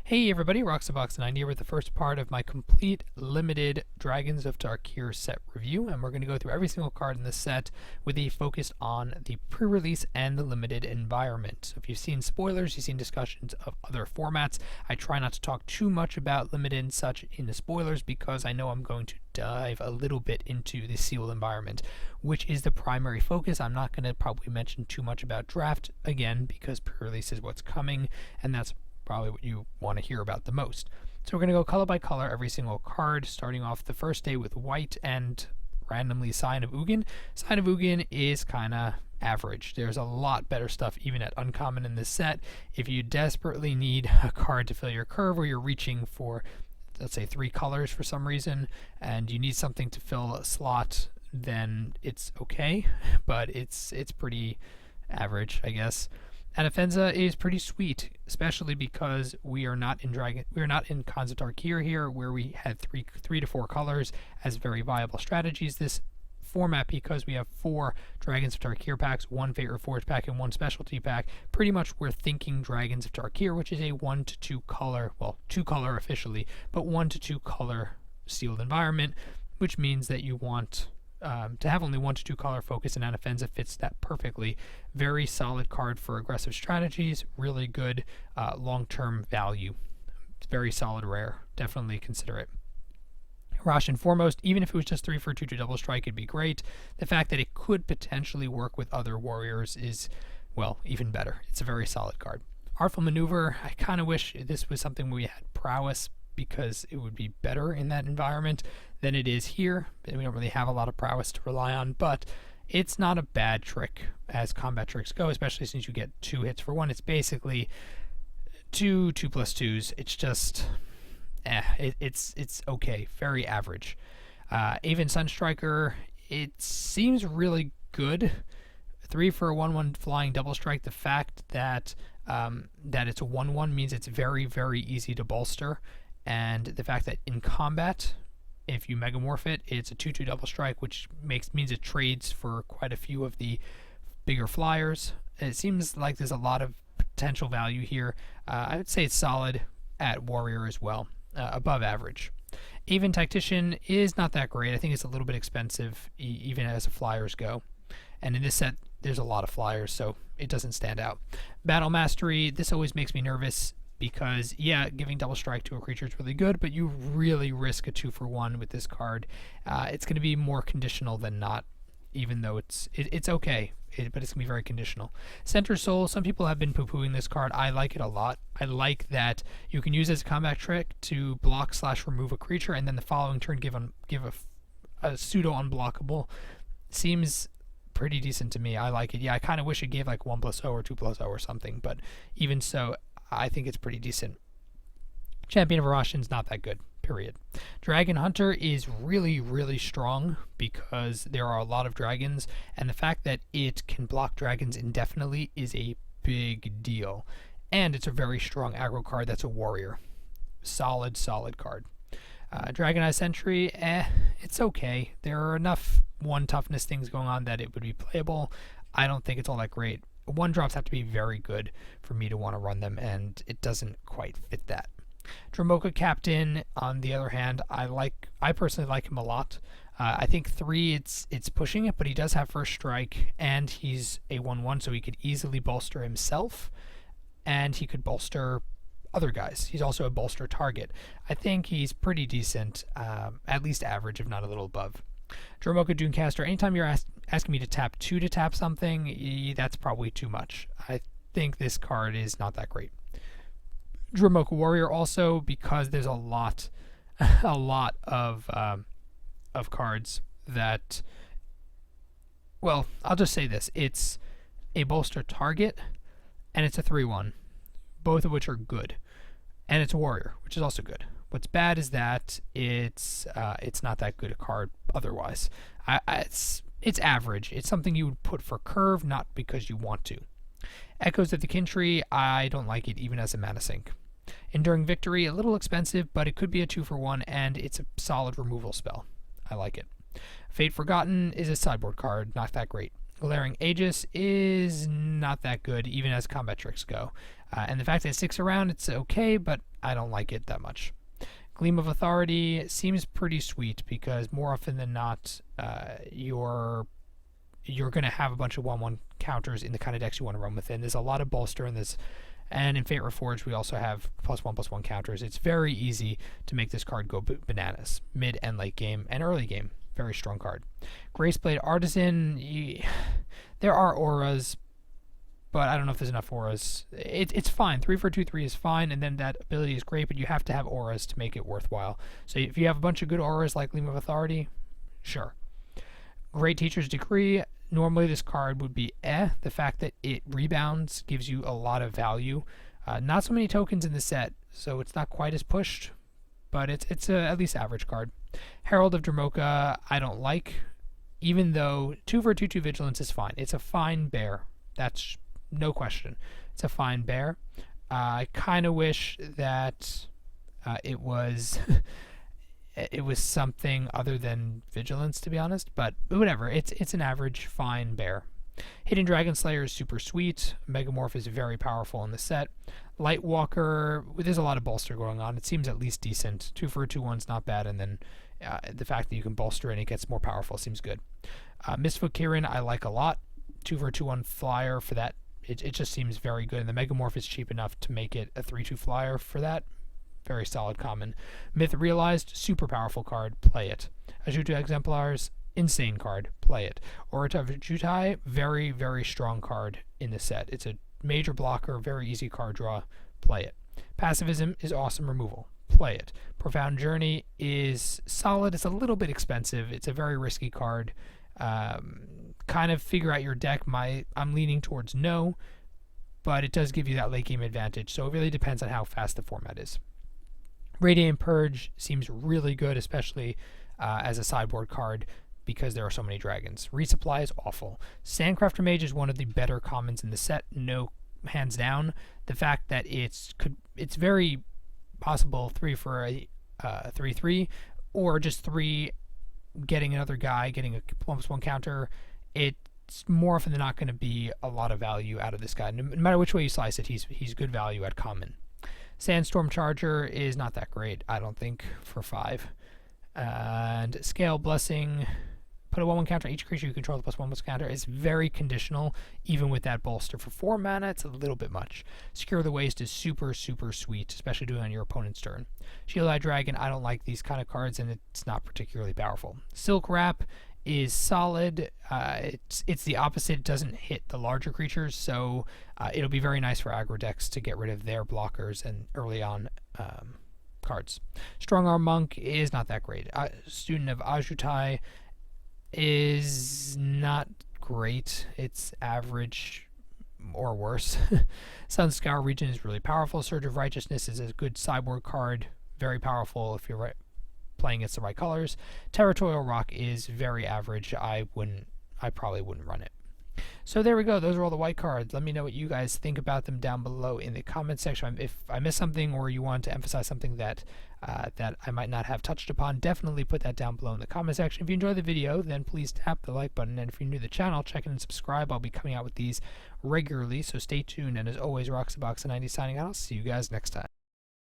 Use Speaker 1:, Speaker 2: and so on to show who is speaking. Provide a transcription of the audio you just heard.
Speaker 1: Hey everybody, Roxabox9 here with the first part of my complete limited Dragons of Tarkir set review, and we're going to go through every single card in the set with a focus on the pre-release and the limited environment. So if you've seen spoilers, you've seen discussions of other formats. I try not to talk too much about limited and such in the spoilers because I know I'm going to dive a little bit into the sealed environment, which is the primary focus. I'm not going to probably mention too much about draft again because pre-release is what's coming, and that's probably what you want to hear about the most. So we're going to go color by color every single card, starting off the first day with white and randomly Sign of Ugin. Sign of Ugin is kind of average. There's a lot better stuff even at uncommon in this set. If you desperately need a card to fill your curve, or you're reaching for, let's say, 3 colors for some reason, and you need something to fill a slot, then it's okay, but it's pretty average, I guess. Anafenza is pretty sweet, especially because we are not in Khans of Tarkir here, where we had three to four colors as very viable strategies. This format, because we have 4 Dragons of Tarkir packs, 1 Fate Reforged pack, and 1 specialty pack, pretty much we're thinking Dragons of Tarkir, which is a 1 to 2 color, well, 2 color officially, but 1 to 2 color sealed environment, which means that you want to have only 1 to 2 color focus, and Anafenza fits that perfectly. Very solid card for aggressive strategies, really good long-term value. It's very solid rare, definitely consider it. Roshan Foremost, even if it was just 3 for 2 double strike, it'd be great. The fact that it could potentially work with other warriors is, well, even better. It's a very solid card. Artful Maneuver, I kind of wish this was something where we had prowess, because it would be better in that environment than it is here. We don't really have a lot of prowess to rely on, but it's not a bad trick as combat tricks go, especially since you get 2 hits for 1. It's basically 2 2+2s. It's just, it's okay, very average. Avon Sunstriker, it seems really good. 3 for a 1/1 flying double strike. The fact that it's a 1/1 means it's very, very easy to bolster. And the fact that in combat, if you megamorph it, it's a 2/2 double strike, which means it trades for quite a few of the bigger flyers. It seems like there's a lot of potential value here. I would say it's solid at warrior as well, above average. Avon Tactician is not that great. I think it's a little bit expensive, even as the flyers go. And in this set, there's a lot of flyers, so it doesn't stand out. Battle Mastery, this always makes me nervous, because, yeah, giving double strike to a creature is really good, but you really risk a 2 for 1 with this card. It's going to be more conditional than not, even though it's okay, but it's going to be very conditional. Center Soul, some people have been poo-pooing this card. I like it a lot. I like that you can use it as a combat trick to block/remove a creature, and then the following turn give a pseudo-unblockable. Seems pretty decent to me. I like it. Yeah, I kind of wish it gave like 1+0 or 2+0 or something, but even so, I think it's pretty decent. Champion of Roshan's not that good, period. Dragon Hunter is really, really strong because there are a lot of dragons, and the fact that it can block dragons indefinitely is a big deal. And it's a very strong aggro card that's a warrior. Solid, solid card. Dragon Eye Sentry, it's okay. There are enough 1 toughness things going on that it would be playable. I don't think it's all that great. 1-drops have to be very good for me to want to run them, and it doesn't quite fit that. Dromoka Captain, on the other hand, I personally like him a lot. I think 3, it's pushing it, but he does have first strike, and he's a 1/1, so he could easily bolster himself, and he could bolster other guys. He's also a bolster target. I think he's pretty decent, at least average, if not a little above. Dromoka Dunecaster, anytime you're asking me to tap 2 to tap something, that's probably too much. I think this card is not that great. Dromoka Warrior also, because there's a lot of cards that, well, I'll just say this. It's a bolster target, and it's a 3/1, both of which are good. And it's a warrior, which is also good. What's bad is that it's not that good a card otherwise. It's average. It's something you would put for curve, not because you want to. Echoes of the Kintry, I don't like it even as a mana sink. Enduring Victory, a little expensive, but it could be a 2 for 1, and it's a solid removal spell. I like it. Fate Forgotten is a sideboard card, not that great. Glaring Aegis is not that good, even as combat tricks go. And the fact that it sticks around, it's okay, but I don't like it that much. Gleam of Authority seems pretty sweet because more often than not, you're going to have a bunch of 1/1 counters in the kind of decks you want to run within. There's a lot of bolster in this, and in Fate Reforged we also have +1/+1 counters. It's very easy to make this card go bananas, mid and late game and early game. Very strong card. Graceblade Artisan, there are auras, but I don't know if there's enough auras. It's fine. 3 for 2/3 is fine, and then that ability is great, but you have to have auras to make it worthwhile. So if you have a bunch of good auras like Gleam of Authority, sure. Great Teacher's Decree, normally this card would be The fact that it rebounds gives you a lot of value. Not so many tokens in the set, so it's not quite as pushed, but it's a at least average card. Herald of Dromoka, I don't like, even though 2 for 2/2 Vigilance is fine. It's a fine bear. That's no question. It's a fine bear. I kind of wish that it was it was something other than Vigilance, to be honest, but whatever. It's an average fine bear. Hidden Dragon Slayer is super sweet. Megamorph is very powerful in the set. Lightwalker, there's a lot of bolster going on. It seems at least decent. 2 for 2/1's not bad, and then the fact that you can bolster and it gets more powerful seems good. Mistfoot Kirin I like a lot. 2 for 2/1 flyer for that. It just seems very good, and the Megamorph is cheap enough to make it a 3/2 flyer for that. Very solid common. Myth Realized, super powerful card. Play it. Ajuta Exemplars, insane card. Play it. Orator of Jutai, very, very strong card in the set. It's a major blocker, very easy card draw. Play it. Passivism is awesome removal. Play it. Profound Journey is solid. It's a little bit expensive. It's a very risky card. Kind of figure out your deck. I'm leaning towards no, but it does give you that late game advantage, so it really depends on how fast the format is. Radiant Purge seems really good, especially as a sideboard card, because there are so many dragons. Resupply is awful. Sandcrafter Mage is one of the better commons in the set, no hands down. The fact that it's very possible 3 for a 3/3, or just 3 getting another guy, getting a +1 counter. It's more often than not going to be a lot of value out of this guy. No matter which way you slice it, he's good value at common. Sandstorm Charger is not that great, I don't think, for 5. And Scale Blessing, put a 1/1 counter on each creature you control, the +1/+1 counter. It's very conditional, even with that bolster. For 4 mana, it's a little bit much. Secure the Waste is super, super sweet, especially doing it on your opponent's turn. Shield-Eyed Dragon, I don't like these kind of cards, and it's not particularly powerful. Silk Wrap is solid. It's the opposite. It doesn't hit the larger creatures, so it'll be very nice for aggro decks to get rid of their blockers and early on cards. Strong Arm Monk is not that great. Student of Ajutai is not great. It's average or worse. Sunscour Region is really powerful. Surge of Righteousness is a good sideboard card. Very powerful if you're playing against the right colors. Territorial Rock is very average. I probably wouldn't run it. So there we go. Those are all the white cards. Let me know what you guys think about them down below in the comment section. If I missed something or you want to emphasize something that I might not have touched upon, definitely put that down below in the comment section. If you enjoyed the video, then please tap the like button. And if you're new to the channel, check in and subscribe. I'll be coming out with these regularly, so stay tuned. And as always, Roxabox90 signing out. I'll see you guys next time.